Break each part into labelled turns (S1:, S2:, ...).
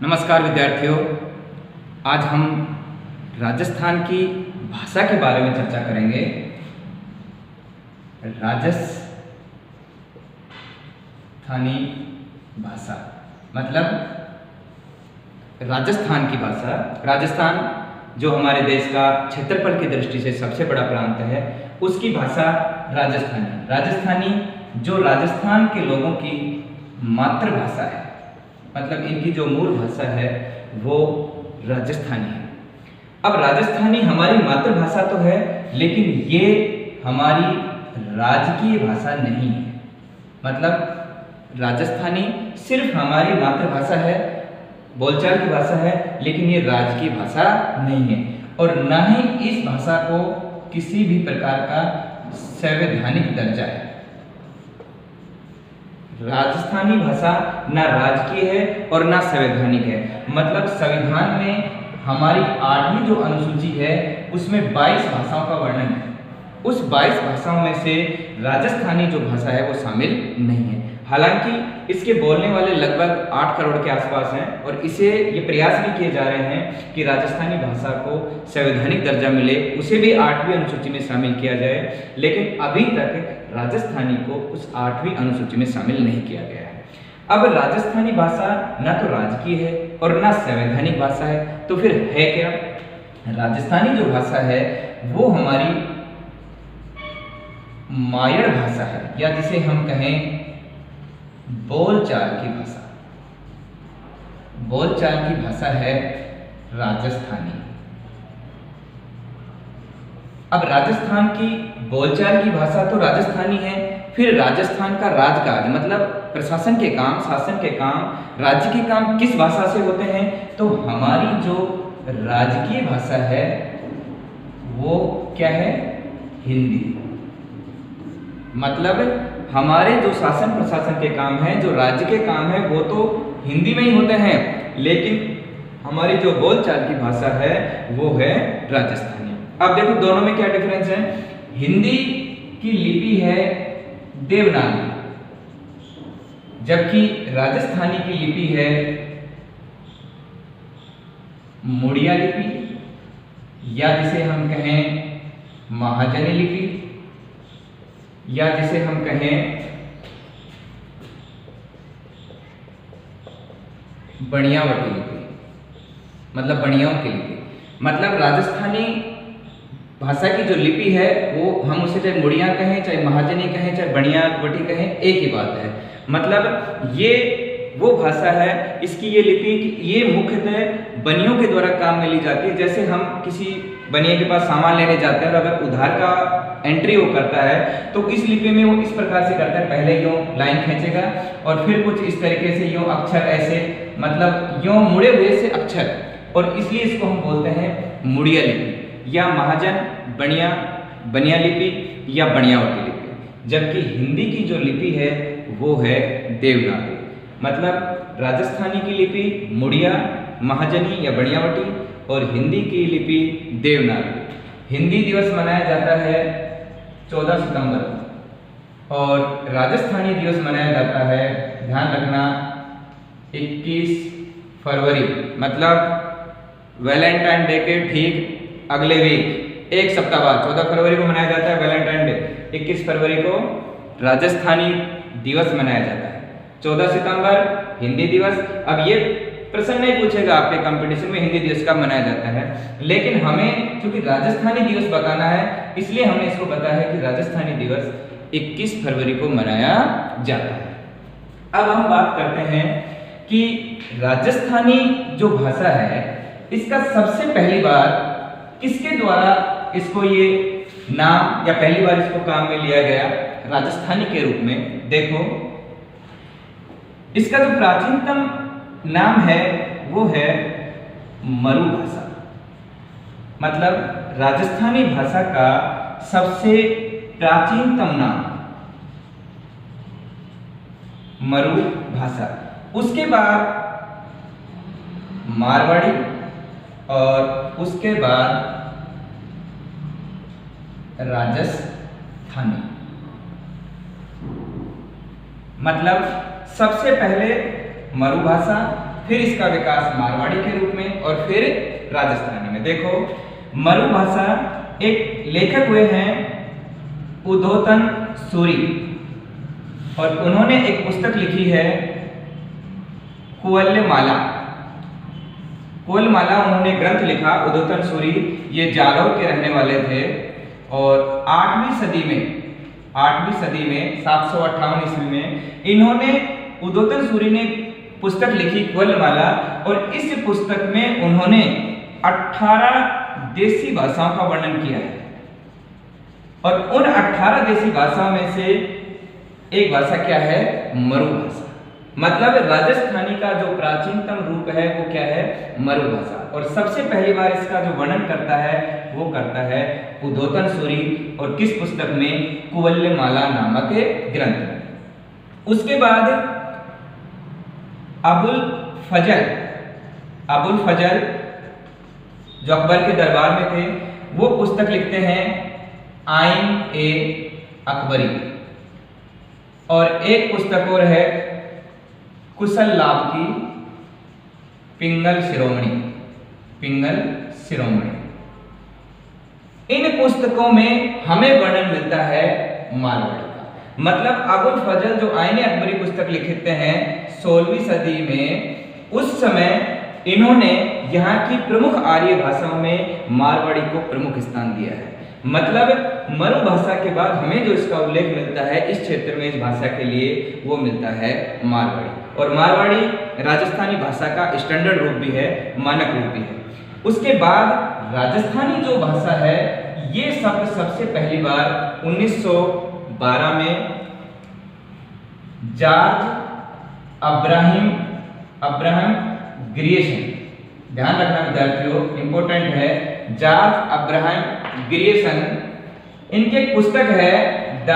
S1: नमस्कार विद्यार्थियों, आज हम राजस्थान की भाषा के बारे में चर्चा करेंगे। राजस्थानी भाषा मतलब राजस्थान की भाषा। राजस्थान जो हमारे देश का क्षेत्रफल की दृष्टि से सबसे बड़ा प्रांत है, उसकी भाषा राजस्थानी। राजस्थानी जो राजस्थान के लोगों की मातृभाषा है, मतलब इनकी जो मूल भाषा है वो राजस्थानी है। अब राजस्थानी हमारी मातृभाषा तो है, लेकिन ये हमारी राजकीय भाषा नहीं है। मतलब राजस्थानी सिर्फ हमारी मातृभाषा है, बोलचाल की भाषा है, लेकिन ये राजकीय भाषा नहीं है और न ही इस भाषा को किसी भी प्रकार का संवैधानिक दर्जा है। राजस्थानी भाषा ना राजकीय है और ना संवैधानिक है। मतलब संविधान में हमारी 8वीं जो अनुसूची है उसमें 22 भाषाओं का वर्णन है। उस 22 भाषाओं में से राजस्थानी जो भाषा है वो शामिल नहीं है। हालांकि इसके बोलने वाले लगभग 8 करोड़ के आसपास हैं और इसे ये प्रयास भी किए जा रहे हैं कि राजस्थानी भाषा को संवैधानिक दर्जा मिले, उसे भी 8वीं अनुसूची में शामिल किया जाए, लेकिन अभी तक राजस्थानी को उस 8वीं अनुसूची में शामिल नहीं किया गया है। अब राजस्थानी भाषा न तो राजकीय है और न संवैधानिक भाषा है, तो फिर है क्या? राजस्थानी जो भाषा है वो हमारी मायड़ भाषा है, या जिसे हम कहें बोलचाल की भाषा। बोलचाल की भाषा है राजस्थानी। अब राजस्थान की बोलचाल की भाषा तो राजस्थानी है, फिर राजस्थान का राजकाज मतलब प्रशासन के काम, शासन के काम, राज्य के काम किस भाषा से होते हैं? तो हमारी जो राजकीय भाषा है वो क्या है? हिंदी। मतलब हमारे जो शासन प्रशासन के काम हैं, जो राज्य के काम हैं, वो तो हिंदी में ही होते हैं, लेकिन हमारी जो बोलचाल की भाषा है वो है राजस्थानी। अब देखो दोनों में क्या डिफरेंस है। हिंदी की लिपि है देवनागरी, जबकि राजस्थानी की लिपि है मुड़िया लिपि, या जिसे हम कहें महाजनी लिपि, या जिसे हम कहें बनियावटी लिपि, मतलब बनियाओं की लिपि। मतलब राजस्थानी भाषा की जो लिपि है वो हम उसे चाहे मुड़िया कहें, चाहे महाजनी कहें, चाहे बनियावटी कहें, एक ही बात है। मतलब ये वो भाषा है, इसकी ये लिपि ये मुख्यतः बनियों के द्वारा काम में ली जाती है। जैसे हम किसी बनिए के पास सामान लेने जाते हैं और अगर उधार का एंट्री वो करता है तो इस लिपि में वो इस प्रकार से करता है, पहले यूं लाइन खींचेगा और फिर कुछ इस तरीके से यूं अक्षर ऐसे, मतलब यूं मुड़े हुए से अक्षर, और इसलिए इसको हम बोलते हैं मुड़िया लिपि या महाजन बनिया लिपि या बनियावटी लिपि। जबकि हिंदी की जो लिपि है वो है देवनागरी। मतलब राजस्थानी की लिपि मुड़िया, महाजनी या बनियावटी और हिंदी की लिपि देवनागरी। हिंदी दिवस मनाया जाता है 14 सितंबर और राजस्थानी दिवस मनाया जाता है, ध्यान रखना, 21 फरवरी। मतलब वैलेंटाइन डे के ठीक अगले वीक, एक सप्ताह बाद 14 फरवरी को मनाया जाता है वैलेंटाइन डे। 21 फरवरी को राजस्थानी दिवस मनाया जाता है। 14 सितंबर हिंदी दिवस। अब ये प्रश्न नहीं पूछेगा आपके कंपटीशन में हिंदी दिवस कब मनाया जाता है, लेकिन हमें क्योंकि राजस्थानी दिवस बताना है इसलिए हमने इसको बताया है कि राजस्थानी दिवस 21 फरवरी को मनाया जाता है। अब हम बात करते हैं कि राजस्थानी जो भाषा है इसका सबसे पहली बार किसके द्वारा इसको ये नाम या पहली बार इसको काम में लिया गया राजस्थानी के रूप में? देखो, इसका जो प्राचीनतम नाम है वो है मरु भाषा। मतलब राजस्थानी भाषा का सबसे प्राचीनतम नाम मरु भाषा। उसके बाद मारवाड़ी और उसके बाद राजस्थानी। मतलब सबसे पहले मरु भाषा, फिर इसका विकास मारवाड़ी के रूप में और फिर राजस्थानी में। देखो मरु भाषा, एक लेखक हुए हैं उद्योतन सूरी और उन्होंने एक पुस्तक लिखी है कुवल्यमाला। कुवल्यमाला उन्होंने ग्रंथ लिखा, उद्योतन सूरी ये जालौर के रहने वाले थे और 8वीं सदी में 758 ईस्वी में इन्होंने उद्योतन सूरी ने पुस्तक लिखी कुवल्यमाला और इस पुस्तक में उन्होंने 18 देसी भाषाओं का वर्णन किया है और उन 18 देसी भाषाओं में से एक भाषा क्या है? मरु भाषा। मतलब राजस्थानी का जो प्राचीनतम रूप है वो क्या है? मरु भाषा। और सबसे पहली बार इसका जो वर्णन करता है वो करता है उद्योतन सूरी और किस पुस्तक में? कुवल्यमाला नामक ग्रंथ में। उसके बाद अबुल फजल जो अकबर के दरबार में थे, वो पुस्तक लिखते हैं आइन ए अकबरी और एक पुस्तक और है कुशल लाभ की पिंगल शिरोमणि। इन पुस्तकों में हमें वर्णन मिलता है मारवाड़ी का। मतलब अबुल फजल जो आईने अकबरी पुस्तक लिखते हैं 16वीं सदी में, उस समय इन्होंने यहाँ की प्रमुख आर्य भाषाओं में मारवाड़ी को प्रमुख स्थान दिया है। मतलब मरु भाषा के बाद हमें जो इसका उल्लेख मिलता है इस क्षेत्र में इस भाषा के लिए, वो मिलता है मारवाड़ी। और मारवाड़ी राजस्थानी भाषा का स्टैंडर्ड रूप भी है, मानक रूप भी है। उसके बाद राजस्थानी जो भाषा है, ये शब्द सबसे पहली बार 1912 में जॉर्ज अब्राहम ग्रियर्सन, ध्यान रखना विद्यार्थियों, इंपॉर्टेंट है, जॉर्ज अब्राहम ग्रियर्सन, इनकी एक पुस्तक है the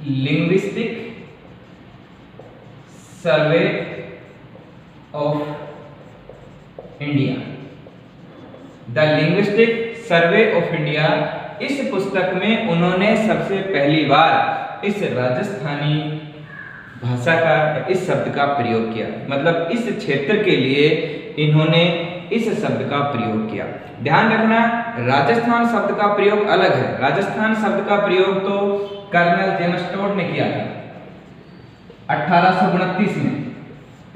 S1: linguistic survey of India. The linguistic survey of India, इस पुस्तक में उन्होंने सबसे पहली बार इस राजस्थानी भाषा का, इस शब्द का प्रयोग किया। मतलब इस क्षेत्र के लिए इन्होंने इस शब्द का प्रयोग किया। ध्यान रखना, राजस्थान शब्द का प्रयोग अलग है। राजस्थान शब्द का प्रयोग तो कर्नल जेम्स टोड ने किया था 1829 में।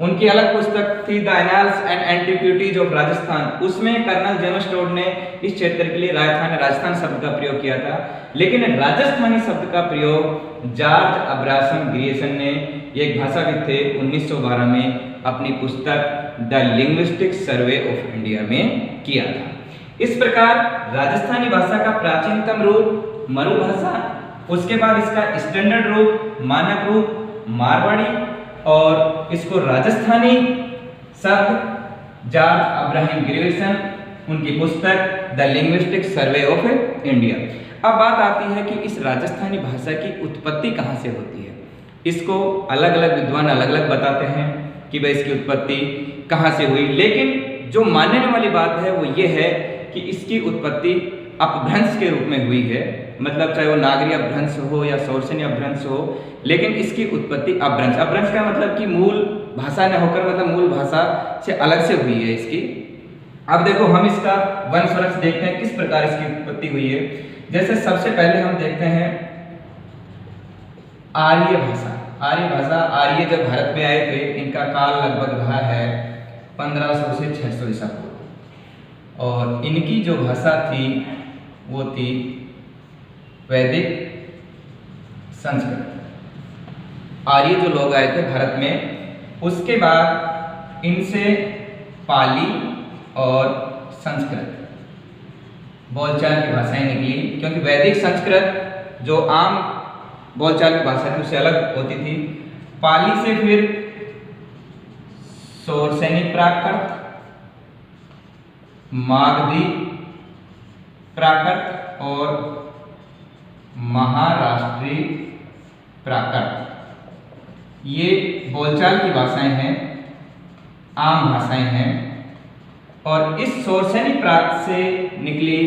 S1: उनकी अलग पुस्तक थी the annals and antiquities of Rajasthan, उसमें कर्नल जेम्स टोड ने इस क्षेत्र के लिए राजस्थान शब्द का प्रयोग किया था। लेकिन राजस्थानी शब्द का प्रयोग जॉर्ज अब्राहम ग्रियर्सन ने, एक भाषाविद थे, 1912 में अपनी पुस्तक the linguistic survey of India में किया था। इस प्रकार राजस्थानी भाषा का प्राचीनतम रूप मरु भाषा, उसके बाद इसका स्टैंडर्ड रूप, मानक रूप मारवाड़ी, और इसको राजस्थानी शब्द जॉर्ज अब्राहम ग्रियर्सन, उनकी पुस्तक the linguistic survey of India. अब बात आती है कि इस राजस्थानी भाषा की उत्पत्ति कहाँ से होती है। इसको अलग अलग विद्वान अलग अलग बताते हैं कि भाई इसकी उत्पत्ति कहाँ से हुई, लेकिन जो मानने वाली बात है वो ये है कि इसकी उत्पत्ति अपभ्रंश के रूप में हुई है। मतलब चाहे वो नागरी अपभ्रंश हो या सौरसेनी अपभ्रंश हो, लेकिन इसकी उत्पत्ति अपभ्रंश, अपभ्रंश का मतलब कि मूल भाषा न होकर, मतलब मूल भाषा से अलग से हुई है इसकी। अब देखो हम इसका वंशवृक्ष देखते हैं, किस प्रकार इसकी उत्पत्ति हुई है। जैसे सबसे पहले हम देखते हैं आर्य भाषा। आर्य जब भारत में आए थे, इनका काल लगभग रहा है 1500 से 600 ईसा पूर्व, और इनकी जो भाषा थी वो थी वैदिक संस्कृत। आर्य जो लोग आए थे भारत में, उसके बाद इनसे पाली और संस्कृत बोलचाल की भाषाएं निकली, क्योंकि वैदिक संस्कृत जो आम बोलचाल की भाषा थी उससे अलग होती थी। पाली से फिर सौरसेनी प्राकृत, मागधी प्राकृत और महाराष्ट्री प्राकृत, ये बोलचाल की भाषाएं हैं, आम भाषाएं हैं। और इस सौरसेनी प्राकृत से निकली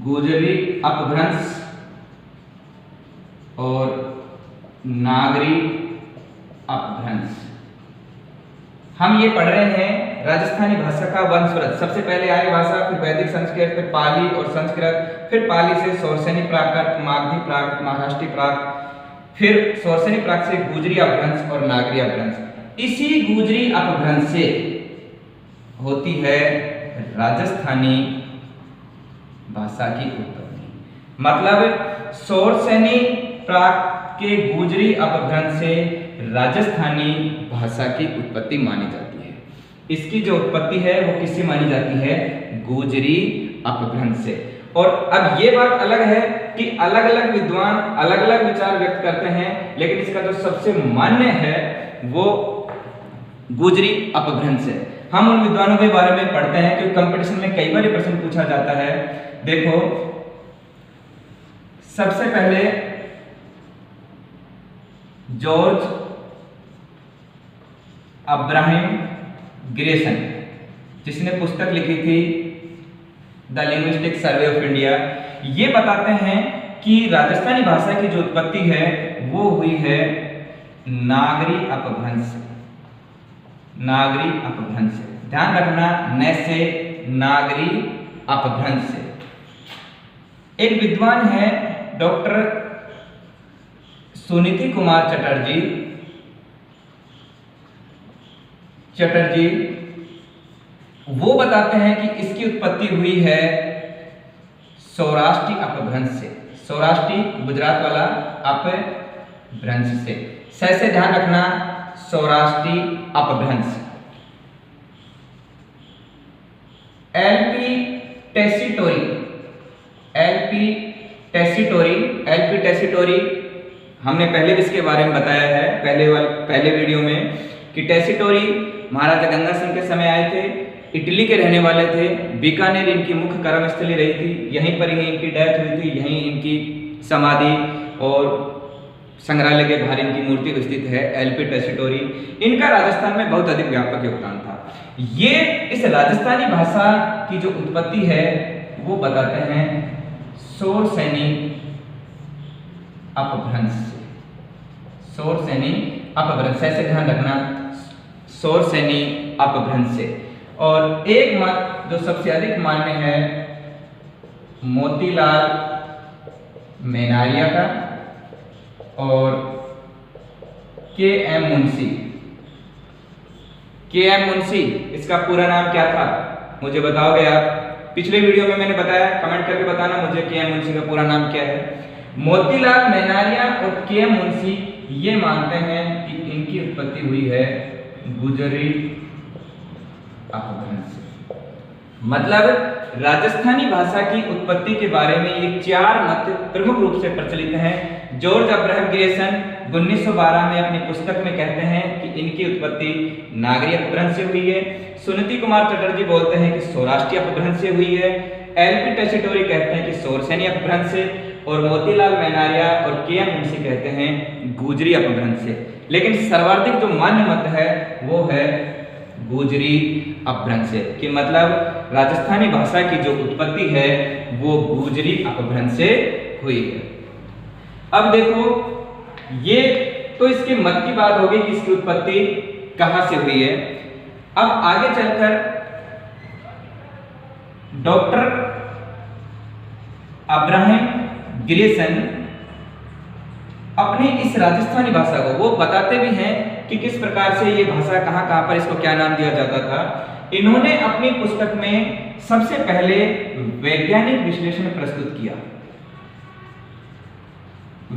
S1: गुजरी अपभ्रंश और नागरी अपभ्रंश। हम ये पढ़ रहे हैं राजस्थानी भाषा का वंशवृत्त। सबसे पहले आर्य भाषा, फिर वैदिक संस्कृत, फिर पाली और संस्कृत, फिर पाली से सौरसेनी प्राकृत, मागधी प्राकृत, महाराष्ट्री प्राकृत, फिर सौरसेनी प्राकृत से गुजरी अपभ्रंश और नागरी अपभ्रंश। इसी गुजरी अपभ्रंश से होती है राजस्थानी भाषा की उत्पत्ति। मतलब सौरसेनी प्राकृत के गुजरी अपभ्रंश से राजस्थानी भाषा की उत्पत्ति मानी जाती है। इसकी जो उत्पत्ति है वो किससे मानी जाती है? गुजरी अपभ्रंश से। और अब ये बात अलग है कि अलग अलग विद्वान अलग अलग विचार व्यक्त करते हैं, लेकिन इसका जो सबसे मान्य है वो गुजरी अपभ्रंश है। हम उन विद्वानों के बारे में पढ़ते हैं क्योंकि कंपटीशन में कई बार ये प्रश्न पूछा जाता है। देखो, सबसे पहले जॉर्ज अब्राहम ग्रेसन, जिसने पुस्तक लिखी थी the linguistic survey of India, ये बताते हैं कि राजस्थानी भाषा की जो उत्पत्ति है वो हुई है नागरी अपभ्रंश से। नागरी अपभ्रंश से, ध्यान रखना, न से नागरी अपभ्रंश से। एक विद्वान है डॉक्टर सुनीति कुमार चटर्जी, वो बताते हैं कि इसकी उत्पत्ति हुई है सौराष्ट्री अपभ्रंश से। सौराष्ट्री गुजरात वाला अपभ्रंश से ध्यान रखना, सौराष्ट्री अपभ्रंश। एलपी टेसीटोरी हमने पहले भी इसके बारे में बताया है पहले वीडियो में कि टेसीटोरी महाराजा गंगा सिंह के समय आए थे, इटली के रहने वाले थे, बीकानेर इनकी मुख्य कर्मस्थली रही थी, यहीं पर ही इनकी डेथ हुई थी, यहीं इनकी समाधि और संग्रहालय के बाहर इनकी मूर्ति स्थित है। एलपी टेसीटोरी, इनका राजस्थान में बहुत अधिक व्यापक योगदान था। ये इस राजस्थानी भाषा की जो उत्पत्ति है वो बताते हैं सौरसेनी अपभ्रंश से। सौरसेनी अपभ्रंश, ऐसे ध्यान रखना, सौरसेनी अपभ्रंश से। और एक मत जो सबसे अधिक मान्य है मोतीलाल मेनारिया का और के.एम. मुंशी। इसका पूरा नाम क्या था मुझे बताओगे आप? पिछले वीडियो में मैंने बताया, कमेंट करके बताना मुझे के.एम. मुंशी का पूरा नाम क्या है। मोतीलाल मेनारिया और के.एम. मुंशी ये मानते हैं कि इनकी उत्पत्ति हुई है गुजरी अपभ्रंश से। मतलब राजस्थानी भाषा की उत्पत्ति के बारे में ये 4 मत प्रमुख रूप से प्रचलित हैं। जॉर्ज अब्राहम ग्रेसन 1912 में अपनी पुस्तक में कहते हैं कि इनकी उत्पत्ति नागरी अपभ्रंश से हुई है। सुनीति कुमार चटर्जी बोलते हैं कि सौराष्ट्री अपभ्रंश से हुई है। एलपी टेसीटोरी कहते हैं कि सौरसेनी अपभ्रंश से, और मोतीलाल मेनारिया और के.एम. मुंशी कहते हैं गुजरी अपभ्रंश से। लेकिन सर्वाधिक जो मान्य मत है वो है गुजरी अपभ्रंश से, कि मतलब राजस्थानी भाषा की जो उत्पत्ति है वो गुजरी अपभ्रंश से हुई है। अब देखो, ये तो इसके मत की बात होगी कि इसकी उत्पत्ति कहां से हुई है। अब आगे चलकर डॉक्टर अब्राहम ग्रेसन अपनी इस राजस्थानी भाषा को वो बताते भी हैं कि किस प्रकार से ये भाषा कहां पर इसको क्या नाम दिया जाता था। इन्होंने अपनी पुस्तक में सबसे पहले वैज्ञानिक विश्लेषण प्रस्तुत किया।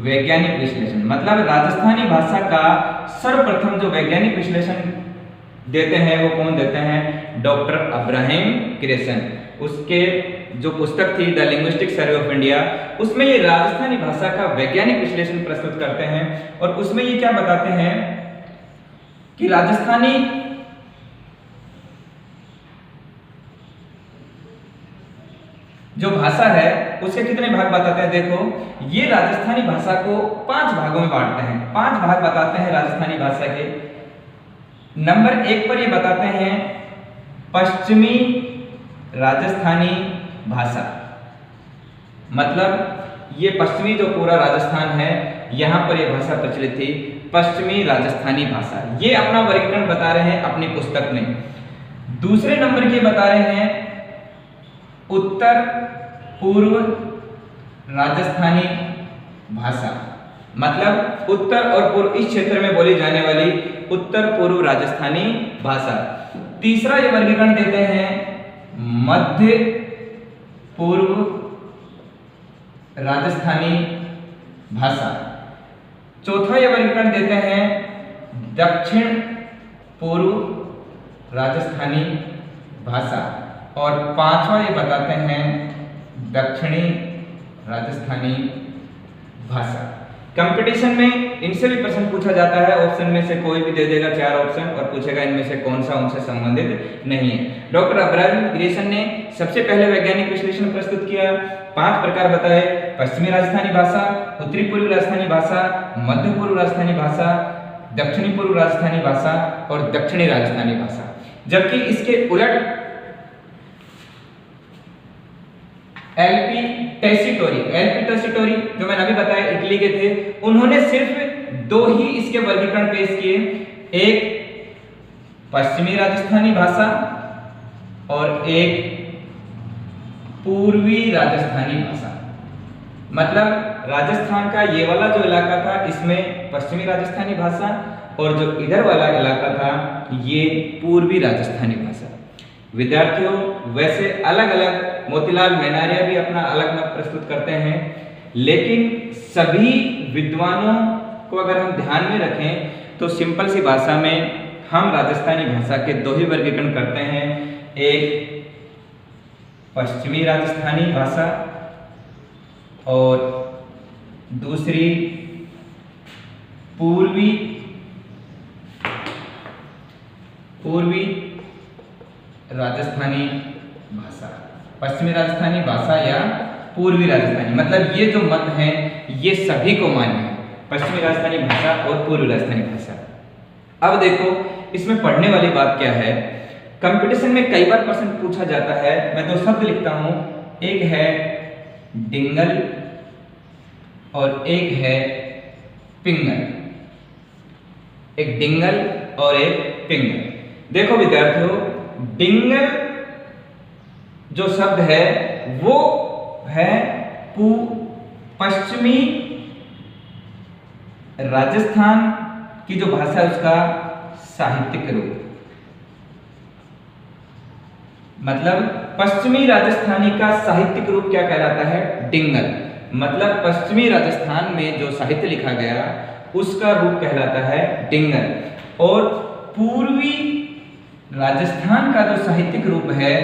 S1: वैज्ञानिक विश्लेषण मतलब राजस्थानी भाषा का सर्वप्रथम जो वैज्ञानिक विश्लेषण देते हैं वो कौन देते हैं? Doctor Abraham Grayson. उसके जो पुस्तक थी the linguistic survey of India, उसमें ये राजस्थानी भाषा का वैज्ञानिक विश्लेषण प्रस्तुत करते हैं। और उसमें ये क्या बताते हैं कि राजस्थानी जो भाषा है उसके कितने भाग बताते हैं। देखो, ये राजस्थानी भाषा को 5 भागों में बांटते हैं। 5 भाग बताते हैं राजस्थानी भाषा के। नंबर 1 पर ये बताते हैं पश्चिमी राजस्थानी भाषा, मतलब ये पश्चिमी जो पूरा राजस्थान है यहाँ पर ये भाषा प्रचलित थी। पश्चिमी राजस्थानी भाषा। ये अपना वर्गीकरण बता रहे हैं अपनी पुस्तक में। दूसरे नंबर के बता रहे हैं उत्तर पूर्व राजस्थानी भाषा, मतलब उत्तर और पूर्व इस क्षेत्र में बोली जाने वाली उत्तर पूर्व राजस्थानी भाषा। तीसरा ये वर्गीकरण देते हैं मध्य पूर्व राजस्थानी भाषा। चौथा ये वर्गीकरण देते हैं दक्षिण पूर्व राजस्थानी भाषा। और पांचवा ये बताते हैं दक्षिणी राजस्थानी भाषा। कंपटीशन में इनसे भी प्रश्न पूछा जाता है, ऑप्शन में से कोई भी दे देगा 4 ऑप्शन और पूछेगा इनमें से कौन सा उनसे संबंधित नहीं है। डॉक्टर अब्राहम ग्रेसन ने सबसे पहले वैज्ञानिक विश्लेषण प्रस्तुत किया, 5 प्रकार बताए, पश्चिमी राजस्थानी भाषा, उत्तरी पूर्वी राजस्थानी भाषा, मध्य पूर्व राजस्थानी भाषा, दक्षिणी पूर्व राजस्थानी भाषा और दक्षिणी राजस्थानी भाषा। जबकि इसके उलट एलपी टेसिटोरी जो मैंने अभी बताया इटली के थे, उन्होंने सिर्फ 2 ही इसके वर्गीकरण पेश किए, एक पश्चिमी राजस्थानी भाषा और एक पूर्वी राजस्थानी भाषा। मतलब राजस्थान का ये वाला जो इलाका था इसमें पश्चिमी राजस्थानी भाषा और जो इधर वाला इलाका था ये पूर्वी राजस्थानी भाषा। विद्यार्थियों, वैसे अलग अलग मोतीलाल मेहनारिया भी अपना अलग मत प्रस्तुत करते हैं, लेकिन सभी विद्वानों को अगर हम ध्यान में रखें तो सिंपल सी भाषा में हम राजस्थानी भाषा के 2 ही वर्गीकरण करते हैं, एक पश्चिमी राजस्थानी भाषा और दूसरी पूर्वी राजस्थानी भाषा। पश्चिमी राजस्थानी भाषा या पूर्वी राजस्थानी, मतलब ये जो मत हैं ये सभी को मान्य है, पश्चिमी राजस्थानी भाषा और पूर्वी राजस्थानी भाषा। अब देखो इसमें पढ़ने वाली बात क्या है। कंपटीशन में कई बार प्रश्न पूछा जाता है, मैं 2 शब्द लिखता हूं, एक है डिंगल और एक है पिंगल। एक डिंगल और एक पिंगल। देखो विद्यार्थियों, डिंगल जो शब्द है वो है पश्चिमी राजस्थान की जो भाषा है उसका साहित्यिक रूप। मतलब पश्चिमी राजस्थानी का साहित्यिक रूप क्या कहलाता है? डिंगल। मतलब पश्चिमी राजस्थान में जो साहित्य लिखा गया उसका रूप कहलाता है डिंगल। और पूर्वी राजस्थान का जो साहित्यिक रूप है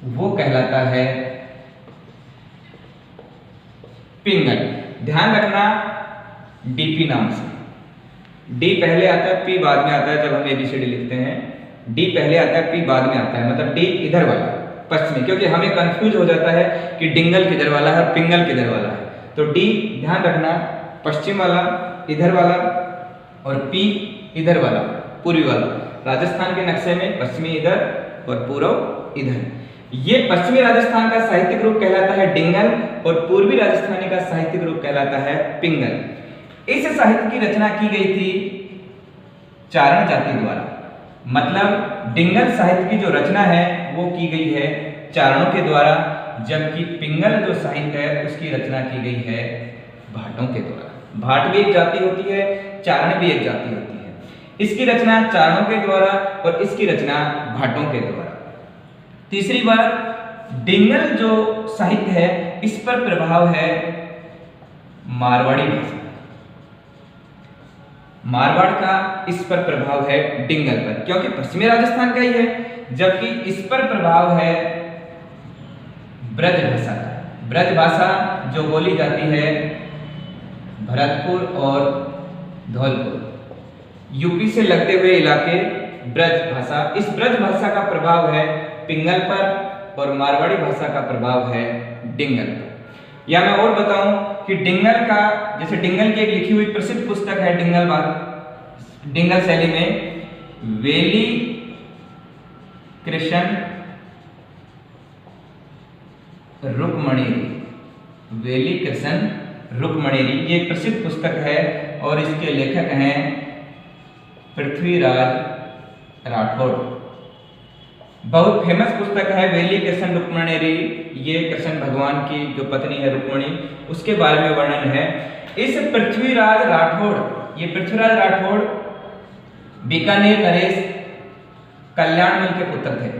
S1: वो कहलाता है पिंगल। ध्यान रखना डीपी नाम से, डी पहले आता है पी बाद में आता है। जब हम एबीसीडी लिखते हैं डी पहले आता है पी बाद में आता है, मतलब डी इधर वाला पश्चिमी, क्योंकि हमें कंफ्यूज हो जाता है कि डिंगल किधर वाला है और पिंगल किधर वाला है। तो डी ध्यान रखना पश्चिम वाला इधर वाला और पी इधर वाला पूर्वी वाला। राजस्थान के नक्शे में पश्चिमी इधर और पूर्व इधर। ये पश्चिमी राजस्थान का साहित्यिक रूप कहलाता है डिंगल और पूर्वी राजस्थानी का साहित्यिक रूप कहलाता है पिंगल। इस साहित्य की रचना की गई थी चारण जाति द्वारा। मतलब डिंगल साहित्य की जो रचना है वो की गई है चारणों के द्वारा, जबकि पिंगल जो साहित्य है उसकी रचना की गई है भाटों के द्वारा। भाट भी एक जाति होती है, चारण भी एक जाति होती है। इसकी रचना चारणों के द्वारा और इसकी रचना भाटों के द्वारा। तीसरी बात, डिंगल जो साहित्य है इस पर प्रभाव है मारवाड़ी भाषा। मारवाड़ का इस पर प्रभाव है डिंगल पर, क्योंकि पश्चिमी राजस्थान का ही है। जबकि इस पर प्रभाव है ब्रज भाषा का। ब्रज भाषा जो बोली जाती है भरतपुर और धौलपुर, यूपी से लगते हुए इलाके ब्रज भाषा। इस ब्रज भाषा का प्रभाव है पिंगल पर और मारवाड़ी भाषा का प्रभाव है डिंगल पर। या मैं और बताऊं कि डिंगल का, जैसे डिंगल की एक लिखी हुई प्रसिद्ध पुस्तक है डिंगल शैली में वेली कृष्ण रुक्मणीरी। वेली कृष्ण रुक्मणीरी ये एक प्रसिद्ध पुस्तक है और इसके लेखक हैं पृथ्वीराज राठौड़। बहुत फेमस पुस्तक है वेली कृष्ण रुक्मणेरी। ये कृष्ण भगवान की जो पत्नी है रुक्मणी, उसके बारे में वर्णन है। इस पृथ्वीराज राठौड़, ये पृथ्वीराज राठौड़ बीकानेर नरेश कल्याणमल के पुत्र थे।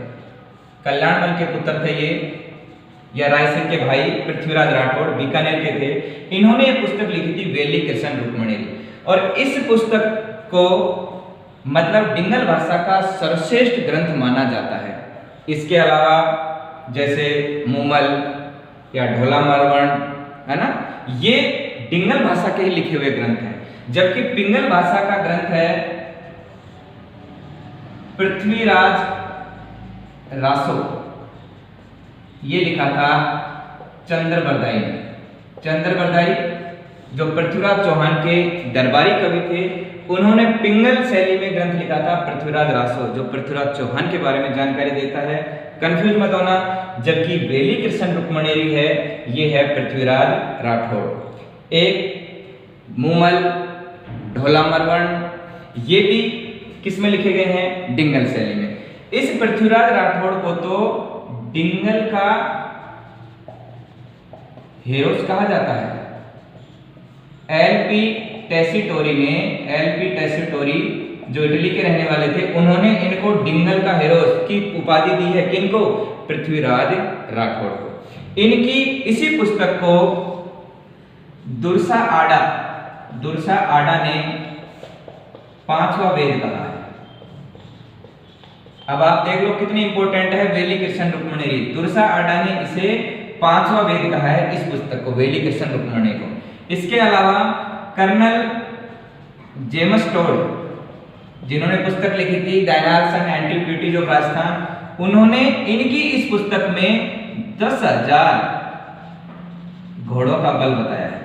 S1: कल्याणमल के पुत्र थे ये, या राय सिंह के भाई पृथ्वीराज राठौड़ बीकानेर के थे। इन्होंने ये पुस्तक लिखी थी वेली कृष्ण रुक्मणेरी, और इस पुस्तक को मतलब डिंगल भाषा का सर्वश्रेष्ठ ग्रंथ माना जाता है। इसके अलावा जैसे मूमल या ढोला मारवण है ना, ये डिंगल भाषा के ही लिखे हुए ग्रंथ हैं। जबकि पिंगल भाषा का ग्रंथ है पृथ्वीराज रासो, ये लिखा था चंद्रबरदाई ने। चंद्रबरदाई जो पृथ्वीराज चौहान के दरबारी कवि थे, उन्होंने पिंगल शैली में ग्रंथ लिखा था पृथ्वीराज रासो, जो पृथ्वीराज चौहान के बारे में जानकारी देता है। कंफ्यूज मत होना। जबकि वेली कृष्ण रुक्मणेरी है, ये है पृथ्वीराज राठौड़। एक मूमल, ढोला मरवण, ये भी किस में लिखे गए हैं? डिंगल शैली में। इस पृथ्वीराज राठौड़ को तो डिंगल का हीरोज कहा जाता है। एलपी टेसीटोरी जो इटली के रहने वाले थे, उन्होंने इनको डिंगल का हीरोज की उपाधि दी है। किनको? पृथ्वीराज राठौड़ को। इनकी इसी पुस्तक को दुर्सा आडा ने पांचवा वेद कहा है। अब आप देख लो कितनी इंपॉर्टेंट है वेली कृष्ण रुक्मणेरी। दुर्सा आडा ने इसे पांचवा वेद कहा है, इस पुस्तक को, वेली कृष्ण रुक्मणेरी को। इसके अलावा कर्नल जेम्स टोड, जिन्होंने पुस्तक लिखी थी the annals and antiquities of Rajasthan, उन्होंने इनकी इस पुस्तक में 10,000 घोड़ों का बल बताया है।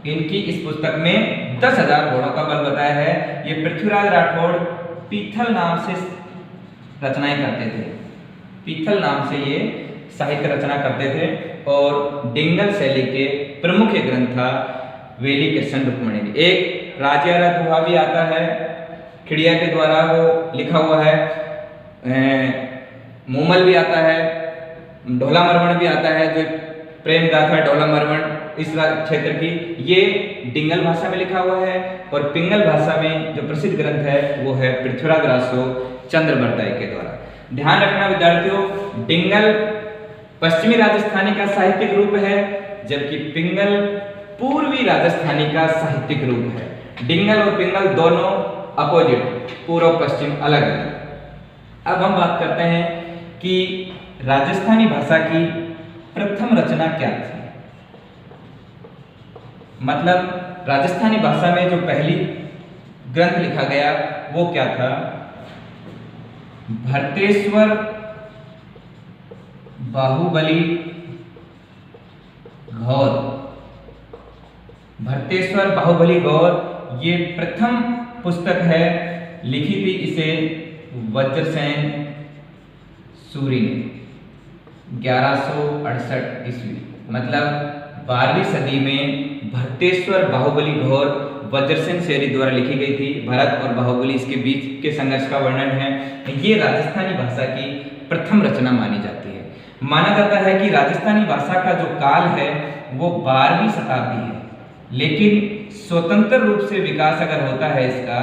S1: इनकी इस पुस्तक में 10,000 घोड़ों का बल बताया है। ये पृथ्वीराज राठौड़ पीथल नाम से रचनाएं करते थे। पीथल नाम से ये साहित्य रचना करते थे, और डिंगल शैली के प्रमुख ग्रंथ था वेली कृष्ण रुक्मणेरी। एक राजियारा दोहा भी आता है, खिड़िया के द्वारा वो लिखा हुआ है। मूमल भी आता है, ढोला मरवण भी आता है, जो प्रेम गाथा ढोला मरवण इस क्षेत्र की, ये डिंगल भाषा में लिखा हुआ है। और पिंगल भाषा में जो प्रसिद्ध ग्रंथ है वो है पृथ्वीराज रासो चंद्रबरदाई के द्वारा। ध्यान रखना विद्यार्थियों, डिंगल पश्चिमी राजस्थानी का साहित्यिक रूप है, जबकि पिंगल पूर्वी राजस्थानी का साहित्यिक रूप है। डिंगल और पिंगल दोनों अपोजिट, पूर्व पश्चिम अलग अलग। अब हम बात करते हैं कि राजस्थानी भाषा की प्रथम रचना क्या थी। मतलब राजस्थानी भाषा में जो पहली ग्रंथ लिखा गया वो क्या था? भरतेश्वर बाहुबली घौर। भरतेश्वर बाहुबली घौर ये प्रथम पुस्तक है, लिखी थी इसे वज्रसेन सूरी ने 1168 ईस्वी। मतलब 12वीं सदी में भरतेश्वर बाहुबली घौर वज्रसेन सूरी द्वारा लिखी गई थी। भरत और बाहुबली इसके बीच के संघर्ष का वर्णन है। ये राजस्थानी भाषा की प्रथम रचना मानी जाती है। माना जाता है कि राजस्थानी भाषा का जो काल है वो 12वीं शताब्दी है, लेकिन स्वतंत्र रूप से विकास अगर होता है इसका,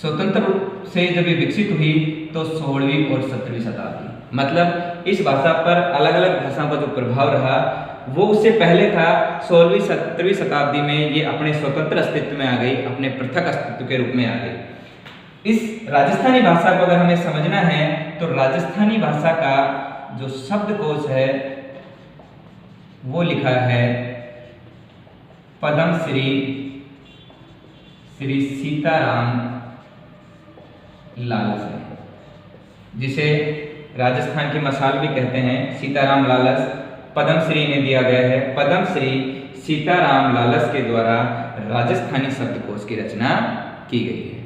S1: स्वतंत्र रूप से जब ये विकसित हुई तो 16वीं और 17वीं शताब्दी। मतलब इस भाषा पर अलग अलग भाषाओं का जो प्रभाव रहा वो उससे पहले था। 16वीं 17वीं शताब्दी में ये अपने स्वतंत्र अस्तित्व में आ गई, अपने पृथक अस्तित्व के रूप में आ गई। इस राजस्थानी भाषा को अगर हमें समझना है तो राजस्थानी भाषा का जो शब्दकोश है वो लिखा है पद्म श्री सीताराम लालस है, जिसे राजस्थान की मसाल भी कहते हैं। सीताराम लालस पद्म श्री ने दिया गया है। पद्म श्री सीताराम लालस के द्वारा राजस्थानी शब्दकोश की रचना की गई है।